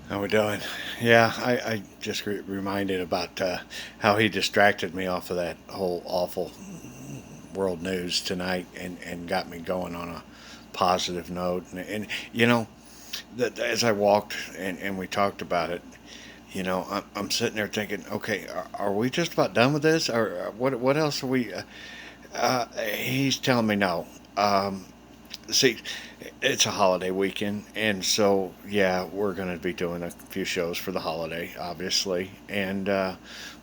How we doing? Yeah, I just reminded about how he distracted me off of that whole awful world news tonight and got me going on a positive note. And you know, as I walked and we talked about it, I'm sitting there thinking, okay, are we just about done with this? Or what else are we? He's telling me no. See, it's a holiday weekend, and so yeah, we're going to be doing a few shows for the holiday, obviously, and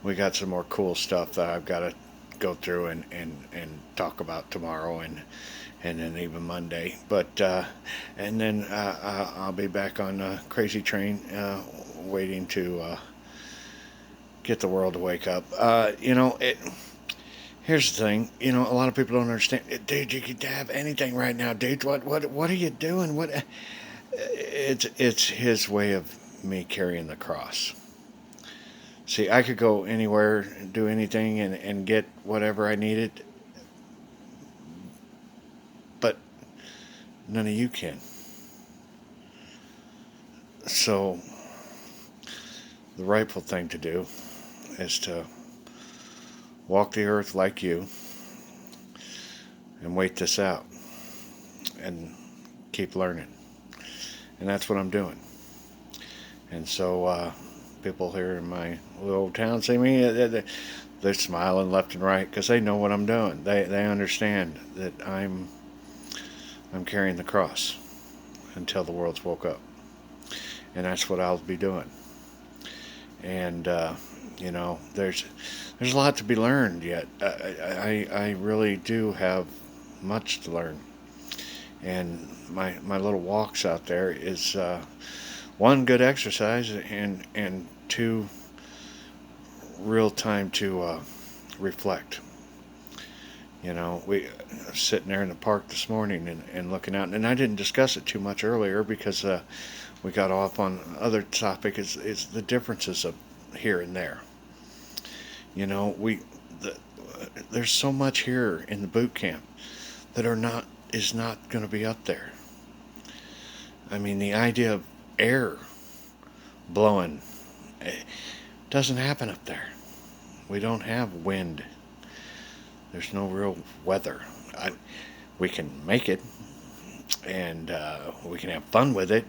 we got some more cool stuff that I've got to go through and talk about tomorrow and then even Monday. But and then I'll be back on Crazy Train, waiting to get the world to wake up. Here's the thing, a lot of people don't understand. Dude, you could have anything right now, dude. What are you doing? It's his way of me carrying the cross. See, I could go anywhere, do anything, and get whatever I needed, but none of you can. So the rightful thing to do is to walk the earth like you and wait this out and keep learning. And that's what I'm doing. And so people here in my little town see me, they're smiling left and right because they know what I'm doing. They understand that I'm carrying the cross until the world's woke up, and that's what I'll be doing. And there's a lot to be learned yet. I really do have much to learn, and my little walks out there is one good exercise and two real time to reflect. We sitting there in the park this morning and looking out, and I didn't discuss it too much earlier because we got off on other topic. Is the differences of here and there. We the, there's so much here in the boot camp that are not is not going to be up there. I mean, the idea of air blowing doesn't happen up there. We don't have wind. There's no real weather. We can make it, and we can have fun with it.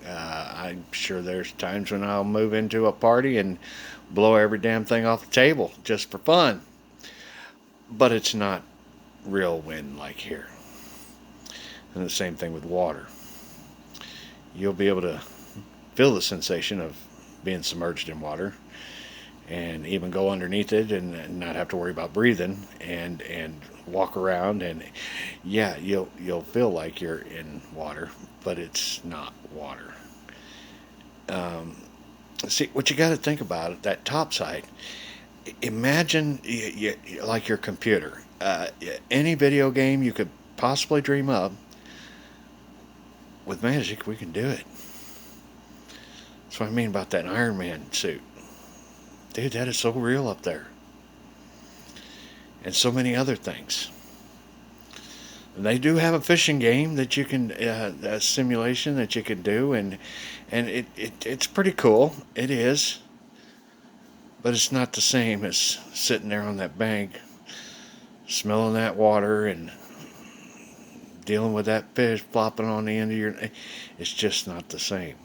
I'm sure there's times when I'll move into a party and blow every damn thing off the table just for fun. But it's not real wind like here. And the same thing with water. You'll be able to feel the sensation of being submerged in water and even go underneath it and not have to worry about breathing and walk around, and yeah, you'll feel like you're in water, but it's not water. um, See, what you got to think about it, that top side. Imagine like your computer, any video game you could possibly dream of. With magic we can do it. That's what I mean about that Iron Man suit. Dude, that is so real up there. And so many other things. And they do have a fishing game that you can, a simulation that you can do, and it's pretty cool. It is, but it's not the same as sitting there on that bank, smelling that water and dealing with that fish flopping on the end of your. It's just not the same.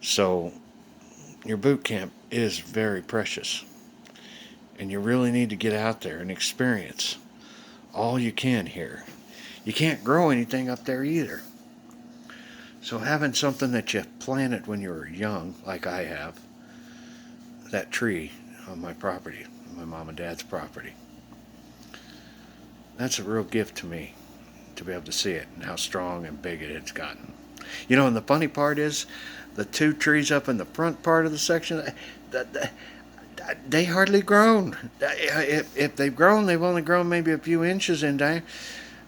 So your boot camp is very precious, and you really need to get out there and experience all you can here. You can't grow anything up there either. So having something that you planted when you were young, like I have, that tree on my property, my mom and dad's property, that's a real gift to me to be able to see it and how strong and big it has gotten. And the funny part is, the two trees up in the front part of the section, they hardly grown. If they've grown, they've only grown maybe a few inches in diameter.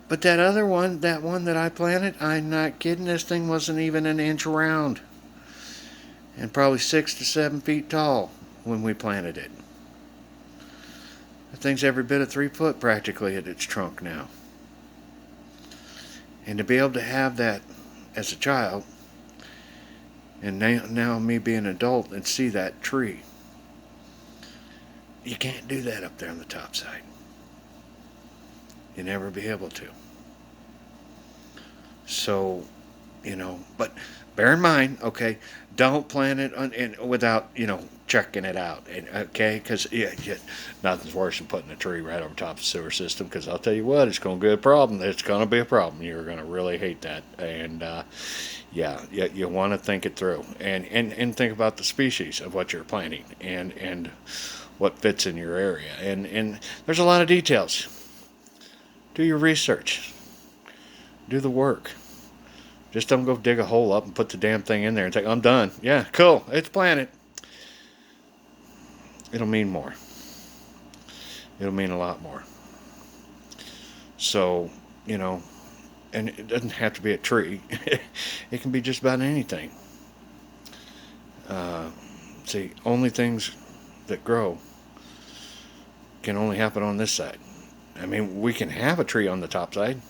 But that other one, that one that I planted, I'm not kidding, this thing wasn't even an inch round. And probably 6 to 7 feet tall when we planted it. The thing's every bit of 3 foot practically at its trunk now. And to be able to have that as a child And now me being an adult and see that tree, you can't do that up there on the top side. You never be able to. So, but bear in mind, okay, don't plant it without, checking it out, okay? Because nothing's worse than putting a tree right over top of the sewer system. Because I'll tell you what, it's going to be a problem. It's going to be a problem. You're going to really hate that, and you want to think it through, and think about the species of what you're planting, and what fits in your area, and there's a lot of details. Do your research. Do the work. Just don't go dig a hole up and put the damn thing in there and think, I'm done. Yeah, cool. It's planted. It'll mean more. It'll mean a lot more. So, and it doesn't have to be a tree. It can be just about anything. See, only things that grow can only happen on this side. I mean, we can have a tree on the top side,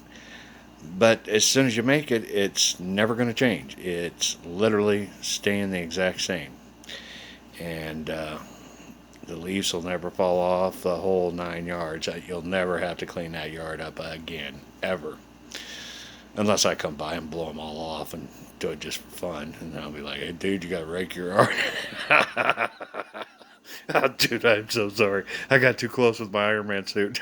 but as soon as you make it, it's never going to change. It's literally staying the exact same. And the leaves will never fall off, the whole 9 yards. You'll never have to clean that yard up again, ever. Unless I come by and blow them all off and do it just for fun. And I'll be like, hey, dude, you got to rake your yard. Oh, dude, I'm so sorry. I got too close with my Iron Man suit.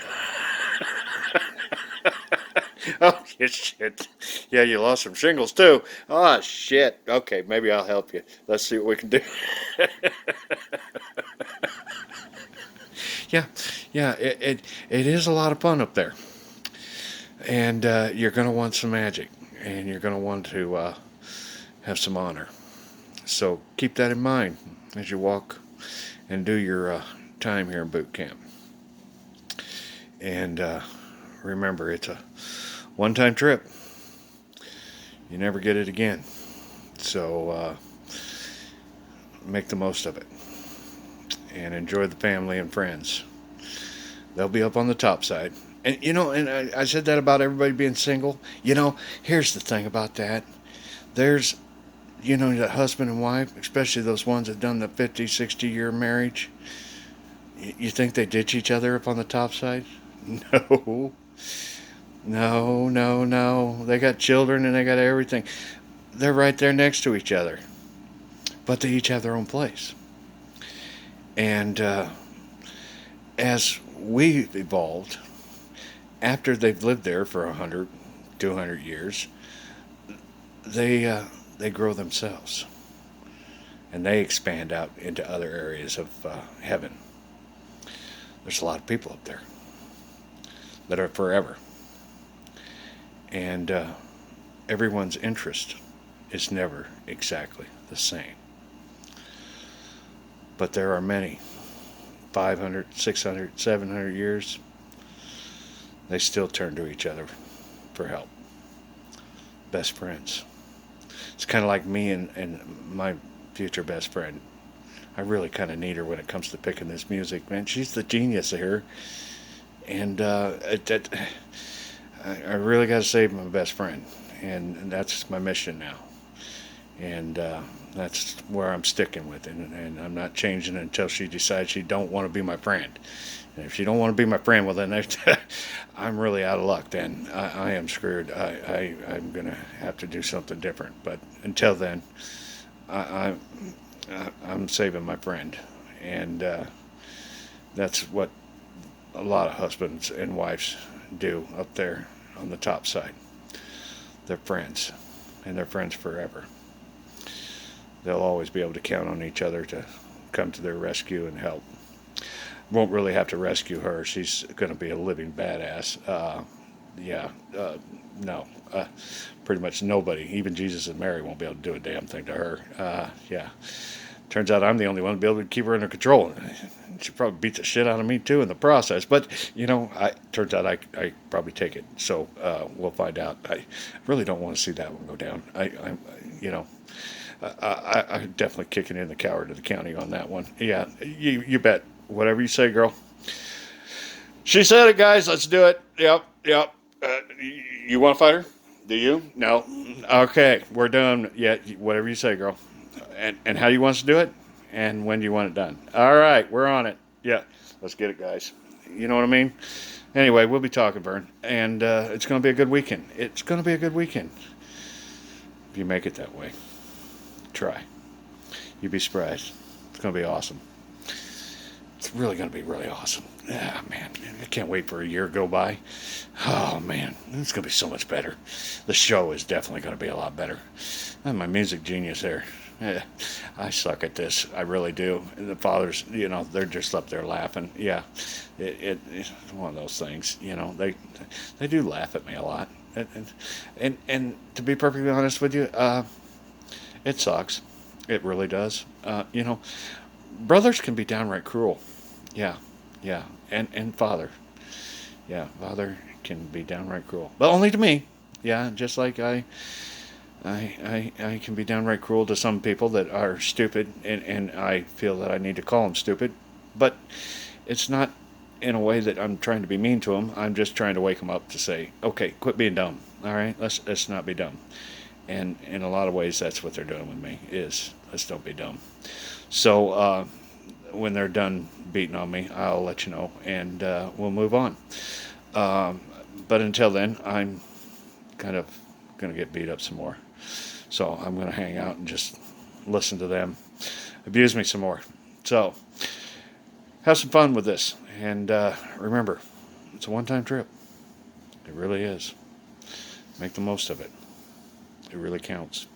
Oh, shit. Yeah, you lost some shingles, too. Oh, shit. Okay, maybe I'll help you. Let's see what we can do. Yeah, it is a lot of fun up there. And you're going to want some magic. And you're going to want to have some honor. So keep that in mind as you walk and do your time here in boot camp. And remember, it's a one-time trip. You never get it again. So make the most of it. And enjoy the family and friends. They'll be up on the top side. And, and I said that about everybody being single. Here's the thing about that. There's, the husband and wife, especially those ones that done the 50, 60-year marriage. You think they ditch each other up on the top side? No. No. They got children and they got everything. They're right there next to each other. But they each have their own place. And as we've evolved, after they've lived there for 100, 200 years, they grow themselves. And they expand out into other areas of heaven. There's a lot of people up there that are forever. And everyone's interest is never exactly the same. But there are many, 500, 600, 700 years, they still turn to each other for help. Best friends. It's kind of like me and my future best friend. I really kind of need her when it comes to picking this music, man. She's the genius here. And I really got to save my best friend. And that's my mission now. And that's where I'm sticking with it. And I'm not changing it until she decides she don't want to be my friend. And if she don't want to be my friend, well, then I'm really out of luck. Then I am screwed. I'm going to have to do something different. But until then, I'm saving my friend. And that's what a lot of husbands and wives do up there on the top side. They're friends, and they're friends forever. They'll always be able to count on each other to come to their rescue and help. Won't really have to rescue her. She's going to be a living badass. No. Pretty much nobody, even Jesus and Mary, won't be able to do a damn thing to her. Turns out I'm the only one to be able to keep her under control. She probably beats the shit out of me, too, in the process. But, turns out I probably take it. So we'll find out. I really don't want to see that one go down. I'm definitely kicking in the coward of the county on that one. Yeah, you bet. Whatever you say, girl. She said it, guys. Let's do it. Yep. You want to fight her? Do you? No. Okay, we're done. Yeah, whatever you say, girl. And how do you want us to do it? And when do you want it done? All right, we're on it. Yeah, let's get it, guys. You know what I mean? Anyway, we'll be talking, Vern. And it's going to be a good weekend. It's going to be a good weekend. If you make it that way, try. You'd be surprised. It's going to be awesome. It's really going to be really awesome. Yeah, man. I can't wait for a year to go by. Oh, man. It's going to be so much better. The show is definitely going to be a lot better. I'm my music genius there. Yeah, I suck at this. I really do. And the fathers, they're just up there laughing. Yeah, it's one of those things. They do laugh at me a lot. And to be perfectly honest with you, it sucks. It really does. Brothers can be downright cruel. Yeah, yeah, and father. Yeah, father can be downright cruel, but only to me. Yeah, just like I can be downright cruel to some people that are stupid, and I feel that I need to call them stupid. But it's not in a way that I'm trying to be mean to them. I'm just trying to wake them up to say, okay, quit being dumb. All right, let's not be dumb. And in a lot of ways, that's what they're doing with me, is let's don't be dumb. So when they're done beating on me, I'll let you know, and we'll move on. But until then, I'm kind of going to get beat up some more. So I'm going to hang out and just listen to them abuse me some more. So have some fun with this. And remember, it's a one-time trip. It really is. Make the most of it. It really counts.